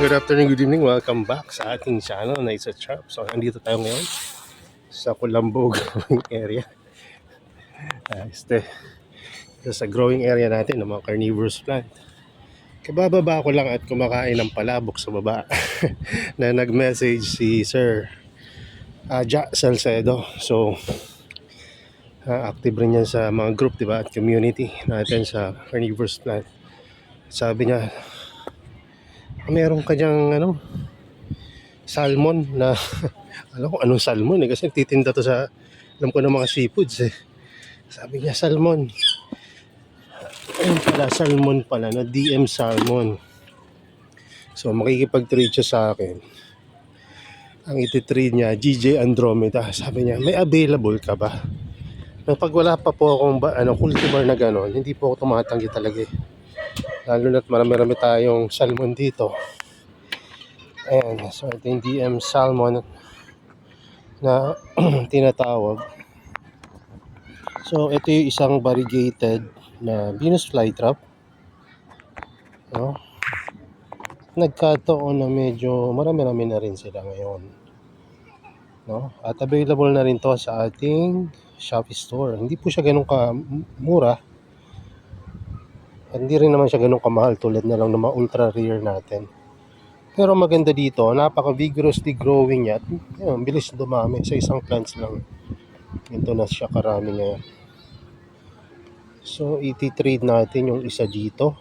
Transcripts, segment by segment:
good afternoon, good evening. Welcome back sa ating channel na It's a Sharp. So, nandito tayo ngayon sa Colombo growing area. Sa growing area natin ng mga carnivorous plant. Kabababa ko lang at kumakain ng palabok sa baba na nag-message si Sir Ja Salcedo. So, active rin yan sa mga group, diba, at community natin sa carnivorous plant. Sabi niya, meron ka dyang salmon na alam ko anong salmon kasi titinda to sa alam ko ng mga seafoods Sabi niya salmon. Ayun pala, salmon pala na DM salmon. So makikipag-trade siya sa akin. Ang iti-trade niya GJ Andromeda. Sabi niya, may available ka ba? Pag wala pa po akong cultivar na gano'n, hindi po ako tumatanggi talaga lalo na't marami-rami tayong salmon dito. Ayan, so ito yung DM salmon na tinatawag. So ito yung isang variegated na Venus flytrap. Nagkataon na medyo marami-rami na rin sila ngayon. At available na rin to sa ating Shopee store. Hindi po siya ganun kamura. At hindi rin naman siya ganun kamahal tulad na lang ng mga ultra rare natin. Pero maganda dito, napaka-vigorously growing niya. At bilis dumami sa isang plants lang. Ito na siya karami ngayon. So, iti-trade natin yung isa dito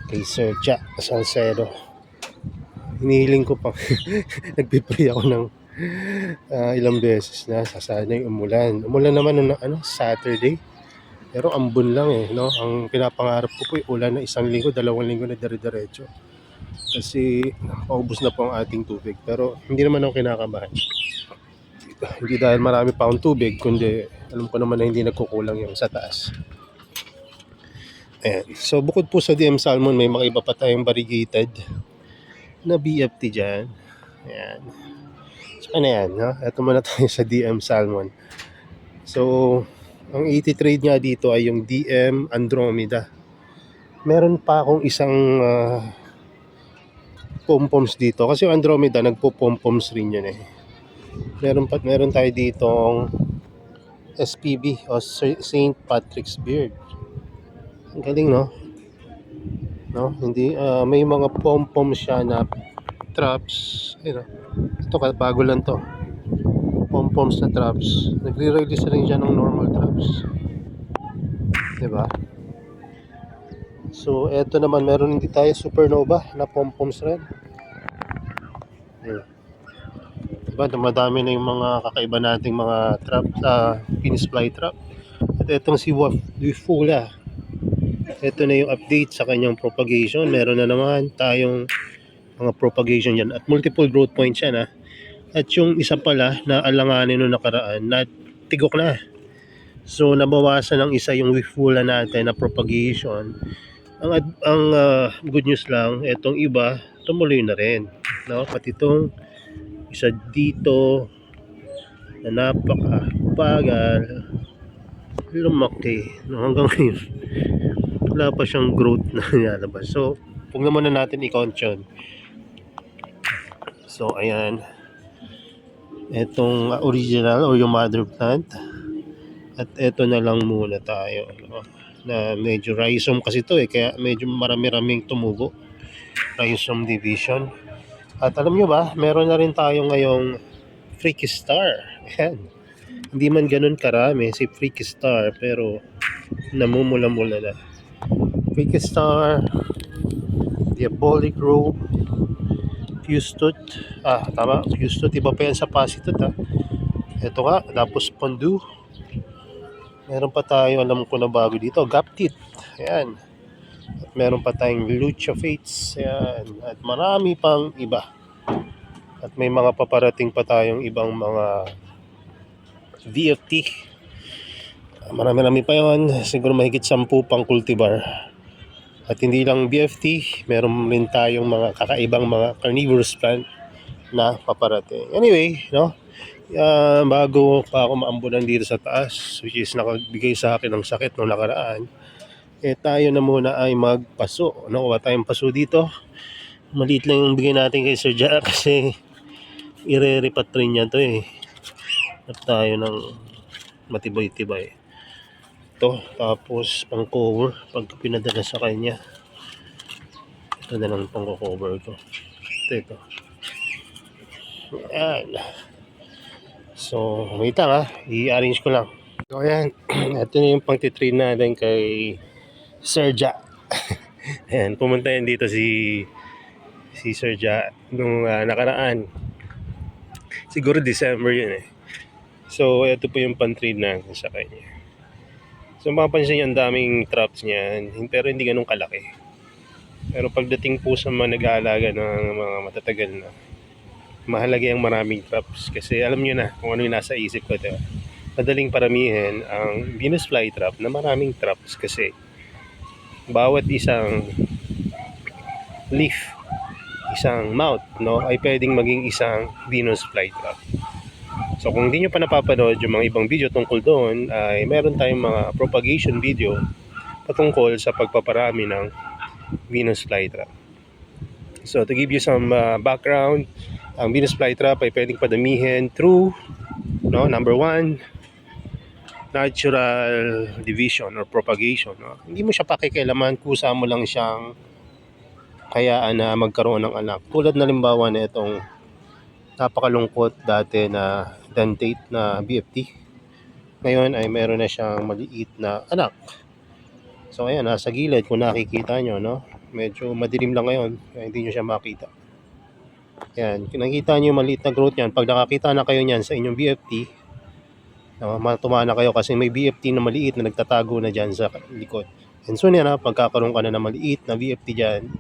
kay Sir Ja Salcedo. Hinihiling ko pa. Nagpipray ako ng ilang beses na sana yung umulan. Umulan naman ng Saturday. Pero ambon lang Ang pinapangarap ko po yung ulan na 1 linggo, 2 linggo na dire-diretso. Kasi paubos na po ang ating tubig. Pero hindi naman ako kinakabahan. Hindi dahil marami pa akong tubig, kundi alam ko naman na hindi nagkukulang yung sa taas. Ayan. So bukod po sa DM salmon, may mga iba pa tayong variegated na BFT dyan. Ayan. So ano yan? Ito muna tayo sa DM salmon. So ang iti-trade nga dito ay yung DM Andromeda. Meron pa akong isang pom-poms dito. Kasi yung Andromeda, nagpo-pom-poms rin yun Meron tayo ditong SPB o St. Patrick's Beard. Ang galing, no? Hindi, may mga pom-poms siya na traps. Ito, bago lang to. Pom-poms na traps. Nagre-release rin siya ng normal traps. Diba? So, eto naman, meron din tayo supernova na pom-poms rin. Diba, madami na yung mga kakaiba nating mga trap, Venus flytrap. At etong si Wifula. Ito na yung update sa kanyang propagation. Meron na naman tayong mga propagation yan. At multiple growth points yan At yung isa pala na alanganin nung nakaraan na tigok na. So nabawasan ng isa yung Wifula natin na propagation. Ang good news lang, etong iba tumuloy na rin. Pati itong isa dito na napakabagal lumaki hanggang ngayon wala pa siyang growth na nilalabas. So huwag na muna natin i-count yun. So ayan, etong original o yung mother plant. At eto na lang muna tayo na medyo rhizome kasi to kaya medyo marami-raming tumubo. Rhizome division. At alam nyo ba, meron na rin tayo ngayong Freaky Star. Ayan. Hindi man ganun karami si Freaky Star, pero namumula-mula na. Freaky Star, Diabolic Robe, Fuse Tooth. Tama, Fuse Tooth. Iba pa yan sa Pasitot Ito nga, tapos Pondu. Meron pa tayo, alam ko na bago dito, Gap Teeth. Ayan. At meron pa tayong Lucha Fates. Ayan. At marami pang iba. At may mga paparating pa tayong ibang mga VFT. Marami-rami pa yun. Siguro mahigit 10 pang cultivar. At hindi lang BFT, meron rin tayong mga kakaibang mga carnivorous plant na paparating. Anyway, bago pa ako maambunan dito sa taas, which is nakagbigay sa akin ng sakit noong nakaraan, tayo na muna ay magpaso. Kuha tayong paso dito. Maliit lang yung bigay natin kay Sir Ja kasi ire-repat rin niya to eh. At tayo ng matibay-tibay. Ito, tapos pang cover pag pinadala sa kanya. Ito na lang pang cover ko. Ito. Ayan. So, wait lang ha. I-arrange ko lang. So, ayan. Ito na yung pang-titrain natin kay Sir Ja. Ayan, pumunta yan dito si Sir Ja nung nakaraan. Siguro December yun eh. So, ito po yung pan-trade na sa kanya. So, mapapansin nyo ang daming traps niyan, pero hindi ganun kalaki. Pero pagdating po sa mga nag-aalaga ng mga matatagal na, mahalaga yung maraming traps. Kasi alam nyo na kung ano yung nasa isip ko. Diba? Madaling paramihin ang Venus flytrap na maraming traps kasi bawat isang leaf, isang mouth, no, ay pwedeng maging isang Venus flytrap. So kung hindi nyo pa napapanood yung mga ibang video tungkol doon, ay meron tayong mga propagation video patungkol sa pagpaparami ng Venus flytrap. So to give you some background, ang Venus flytrap ay pwedeng padamihin through, no, number one, natural division or propagation. No? Hindi mo siya pakikialaman, kusa mo lang siyang kayaan na magkaroon ng anak. Tulad na limbawa na itong napakalungkot dati na dentate na BFT. Ngayon ay meron na siyang maliit na anak. So ayan, nasa gilid kung nakikita nyo, no? Medyo madilim lang ngayon, kaya hindi nyo siya makita. Ayan, kung nakikita nyo yung maliit na growth yan, pag nakakita na kayo niyan sa inyong BFT, no, matumana kayo kasi may BFT na maliit na nagtatago na dyan sa likod. And soon yan, pagkakaroon ka na ng maliit na BFT dyan,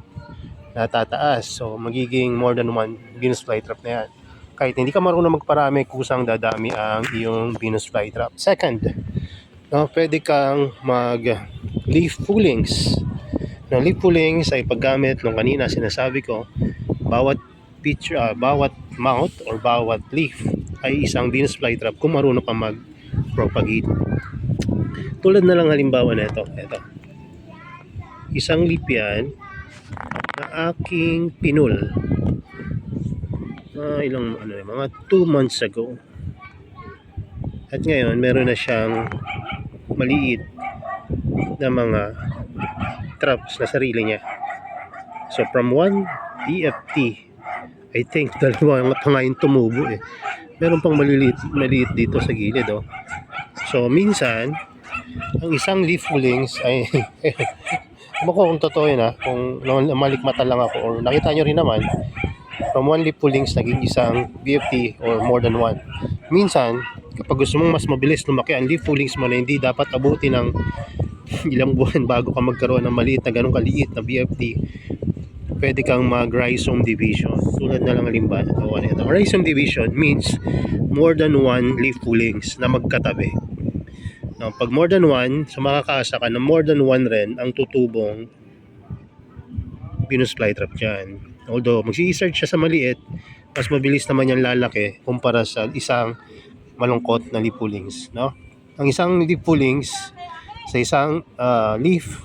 natataas. So magiging more than one Venus flytrap na yan. Kahit hindi ka marunong magparami, kusang dadami ang iyong Venus flytrap. Second, no, pwede kang mag-leaf pullings. No, leaf pullings ay paggamit nung kanina sinasabi ko, bawat bawat mouth or bawat leaf ay isang Venus flytrap kung marunong ka mag-propagate. Tulad na lang halimbawa na ito. Isang leaf yan na aking pinul. Mga 2 months ago. At ngayon, meron na siyang maliit na mga traps na sarili niya. So, from one BFT, I think dalawa pa nga yung tumubo eh. Meron pang maliit dito sa gilid, oh. So, minsan, ang isang leaf pullings ay bako kung totoo yun kung malikmata lang ako or nakita nyo rin naman, from one leaf pullings naging isang BFT or more than one. Minsan, kapag gusto mong mas mabilis lumaki ang leaf pullings mo na hindi dapat abuti ng ilang buwan bago ka magkaroon ng maliit na ganong kaliit na BFT, pwede kang mag-rhizome division. Tulad na lang halimbawa ito. Rhizome division means more than one leaf pullings na magkatabi. Now, pag more than one, so makakaasa ka na more than one rin ang tutubong Venus flytrap dyan. Although, mag-i-search siya sa maliit, mas mabilis naman yan lalaki kumpara sa isang malungkot na leaf pullings. No? Ang isang leaf pullings sa isang leaf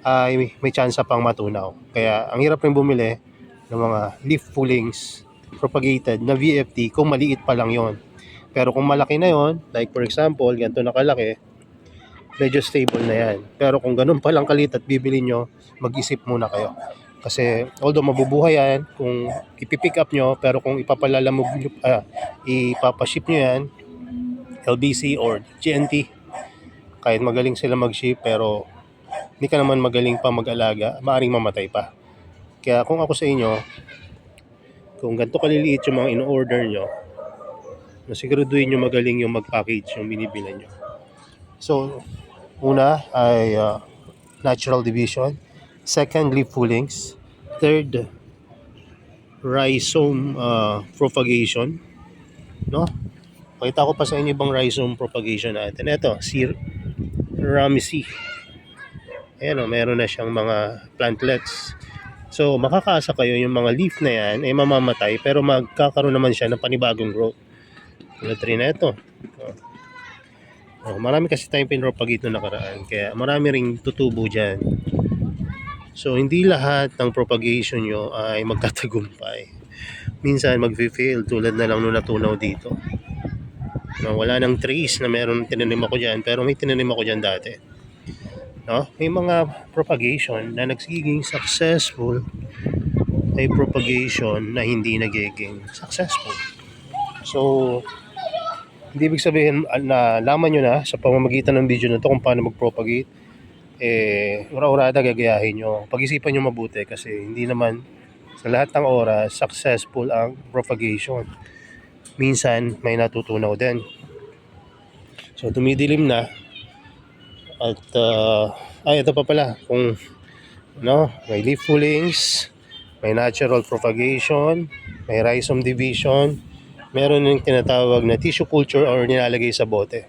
ay may chance pang matunaw. Kaya, ang hirap rin bumili ng mga leaf pullings propagated na VFT kung maliit pa lang yon. Pero kung malaki na yon, like for example, ganito na kalaki, medyo stable na yan. Pero kung ganun pa lang kalit at bibili nyo, mag-isip muna kayo. Kasi although mabubuhay yan kung ipipick up nyo, pero kung ipapalalamog nyo, ipapaship nyo yan, LBC or GNT, kahit magaling sila mag-ship, pero hindi ka naman magaling pa mag-alaga, maaaring mamatay pa. Kaya kung ako sa inyo, kung ganito kaliliit yung mga in-order nyo, nasiguraduhin nyo magaling yung mag-package yung binibila nyo. So, una ay natural division. Second, leaf pullings. Third, rhizome propagation. No? Pakita ko pa sa inyo ibang rhizome propagation natin. Ito, si Ramsey. Ayan, meron na siyang mga plantlets. So, makakaasa kayo yung mga leaf na yan ay mamamatay pero magkakaroon naman siya ng panibagong growth. Tulad rin na ito. Marami kasi tayong pinropagate na nakaraan. Kaya marami ring tutubo dyan. So hindi lahat ng propagation nyo ay magtatagumpay. Minsan mag-fail tulad na lang nung natunaw dito. No, wala nang trace na meron tinanim ako dyan, pero may tinanim ako dyan dati. No? May mga propagation na nagiging successful, may propagation na hindi nagiging successful. So, hindi ibig sabihin na laman nyo na sa pamamagitan ng video na to kung paano mag-propagate, ura-urada gagayahin nyo. Pag-isipan nyo mabuti kasi hindi naman sa lahat ng oras successful ang propagation. Minsan may natutunaw din. So tumidilim na at ito pa pala kung may leaf pullings, may natural propagation, may rhizome division, meron yung tinatawag na tissue culture or nilalagay sa bote.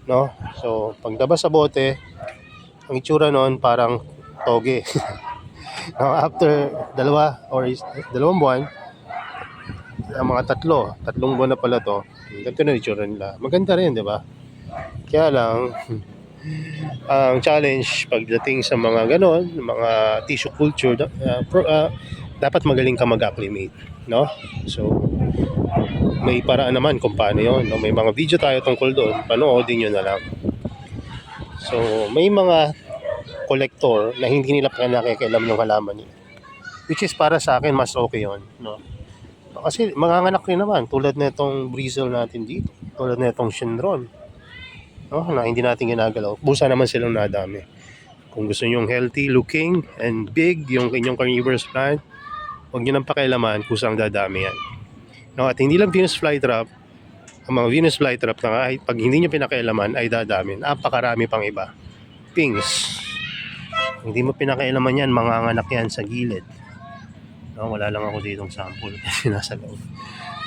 No? So pagdabas sa bote, ang itsura noon parang toge. No, after dalawang buwan, ang mga tatlong buwan na pala to, ganito na itsura nila. Maganda rin, di ba? Kaya lang, ang challenge pagdating sa mga ganon, mga tissue culture, dapat magaling ka mag-acclimate, no? So, may paraan naman kung paano yun. No? May mga video tayo tungkol doon, panoodin nyo na lang. So, may mga collector na hindi nila pa nakikialam yung halaman nila. Which is para sa akin, mas okay yun, no? Kasi manganganak rin naman, tulad na itong bristle natin dito, tulad na itong shinron. No, na hindi natin ginagalaw. Busa naman silang nadami. Kung gusto nyo healthy looking and big yung inyong carnivorous plant, huwag nyo nang pakialaman, kusang dadami yan. No, at hindi lang Venus flytrap, ang mga Venus flytrap na kahit pag hindi nyo pinakialaman ay dadami. Napakarami pang iba. Pings. Hindi mo pinakialaman yan, manganganak yan sa gilid. No, wala lang ako ditong sample kasi nasa loob.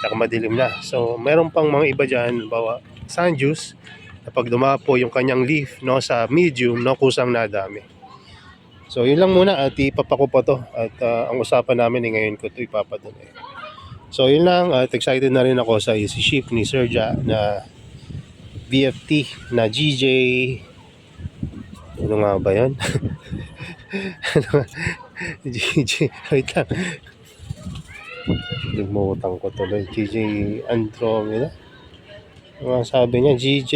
Tsaka madilim na. So, meron pang mga iba dyan, bawa sun juice, na pag dumapo yung kanyang leaf sa medium, kusang nadami. So, yun lang muna at ipapako pa to. At ang usapan namin ngayon ko ito ipapadala. So, yun lang at excited na rin ako sa easy ship ni Serja na BFT na GJ. Ano nga ba yun? GJ, wait lang. Limutan ko tuloy. GJ Andromeda. Sabi niya, GJ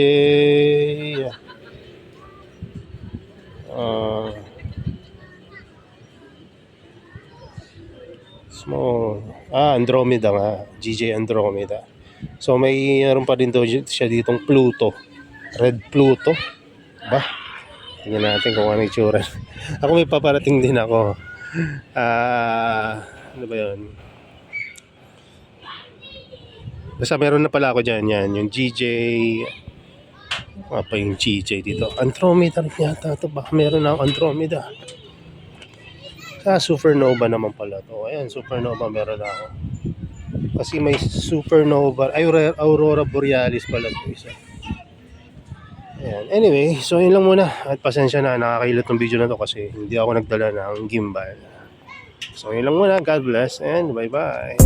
small. Andromeda nga. GJ Andromeda. So mayroon pa din daw siya ditong Pluto. Red Pluto. Ba? Tingnan natin kung ano itsura. Ako may paparating din ako. Ano ba yun? Basta meron na pala ako dyan. Yan, yung GJ. Pa yung GJ dito. Andromeda rin yata ito. Baka meron na akong Andromeda. Supernova naman pala to. Ayan, supernova meron na ako. Kasi may supernova. Aurora Borealis pala ito isa. Ayan. Anyway, so yun lang muna. At pasensya na, nakakailot ng video na to kasi hindi ako nagdala ng gimbal. So yun lang muna. God bless and bye-bye.